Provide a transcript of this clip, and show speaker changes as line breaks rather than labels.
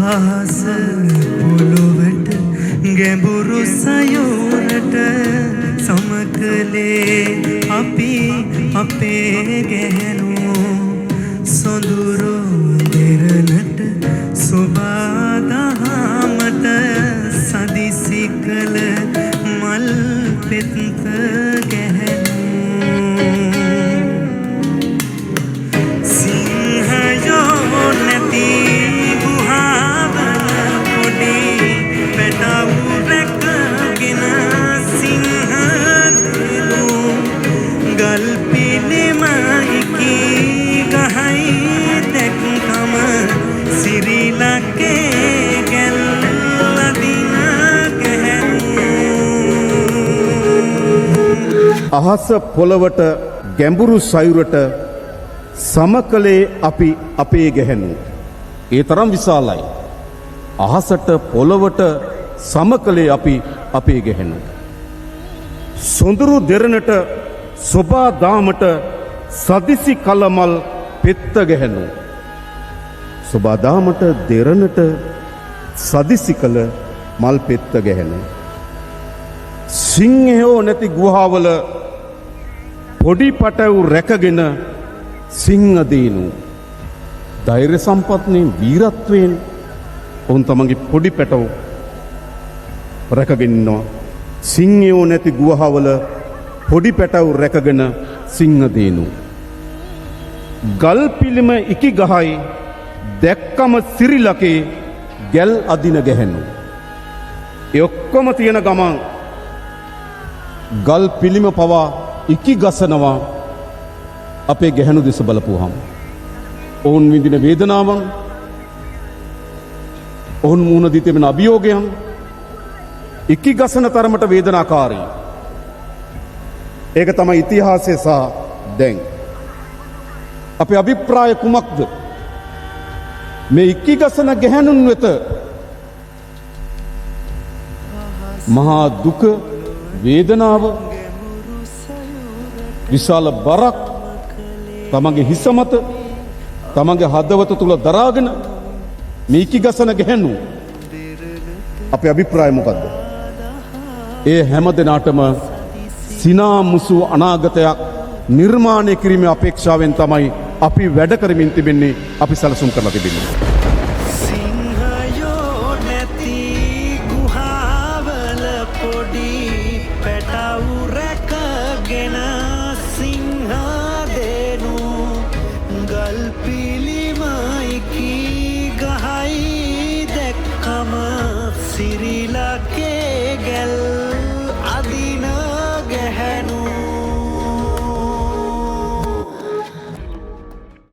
අහස පොළොවට ගැඹුරු සයුරට සමකලේ අපි අපේ ගැහැණු සොඳුරු දෙරණට සොබාදහමට සදිසි කළ මල් පෙත්ත ගැහැණු සිංහයෝ නැති ගුහාවල පොඩි පැටවු රැකගෙන සිංහදෙනු ගල් පිළිමයි කී ගහයි දැක්කම සිරිලකේ ගැල් අදින ගැහැණු
අහස පොළවට ගැඹුරු සයුරට සමකලේ අපි අපේ ගැහැණු. ඒ තරම් විශාලයි. අහසට පොළවට සමකලේ අපි අපේ ගැහැණු. සොඳුරු දෙරණට සොබා දාමට සදිසි කලමල් පෙත්ත ගැහැණු. සොබා දාමට දෙරණට සදිසි කළ මල් පෙත්ත ගැහැණු. සිංහයෝ නැති ගුහාවල පොඩි පටව් රැකගෙන සිංහදේනු ධෛර්ය සම්පත්නේ වීරත්වයෙන් ඔවුන් තමන්ගේ පොඩි පැටව රැකගෙන ඉන්නවා. සිංහයෝ නැති ගුහාවල පොඩි පැටව් රැකගෙන සිංහදේනු ගල් පිළිම ඉකි ගහයි දැක්කම සිරිලකේ ගැල් අදින ගැහැණු. ඒ ඔක්කොම තියෙන ගමන් ගල් පිළිම පවා ඉකි ගසනවා. අපේ ගැහැණු දෙස බලපුවහම ඔවුන් විඳින වේදනාවන් ඔවුන් මුහුණ දී තිබෙන අභියෝගයන් ඉකි ගසන තරමට වේදනාකාරී. ඒක තමයි ඉතිහාසය සහ දැන්. අපේ අභිප්‍රාය කුමක්ද? මේ ඉකි ගසන ගැහැණුන් වෙත මහා දුක වේදනාව විශාල බරක් තමන්ගේ හිස මත තමන්ගේ හදවත තුළ දරාගෙන මේකි ගසන ගැහැණු අපේ අභිප්‍රාය මොකද්ද? ඒ හැම දෙනාටම සිනාමුසු අනාගතයක් නිර්මාණය කිරීමේ අපේක්ෂාවෙන් තමයි අපි වැඩ කරමින් තිබෙන්නේ. අපි සැලසුම් කරලා තිබෙන්නේ.
සිංහයෝ නැති ගුහාවල පොඩි පැටවු රැකගෙන සිංහදෙනු ගල් පිළිමයි කී ගහයි දැක්කම සිරිල